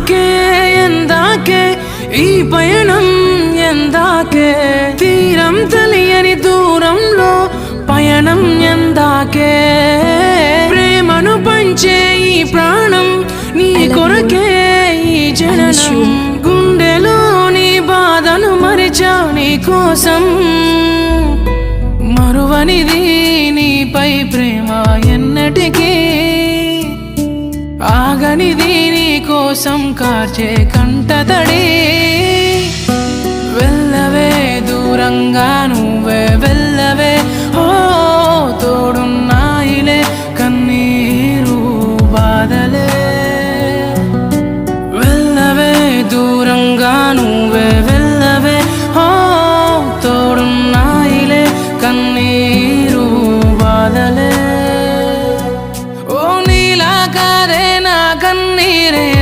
ఎందాకే ఎందాకే ఈ పయనం ఎందాకే తీరం తెలియని దూరంలో పయనం ఎందాకే ప్రేమను పంచే ఈ ప్రాణం నీ కొరకే ఈ జననం గుండెలోని బాధను మరిచా నీ కోసం మరువనిది నీపై ప్రేమ ఎన్నటికీ ఆగనిది నీ కోసం కార్చే కంటతడి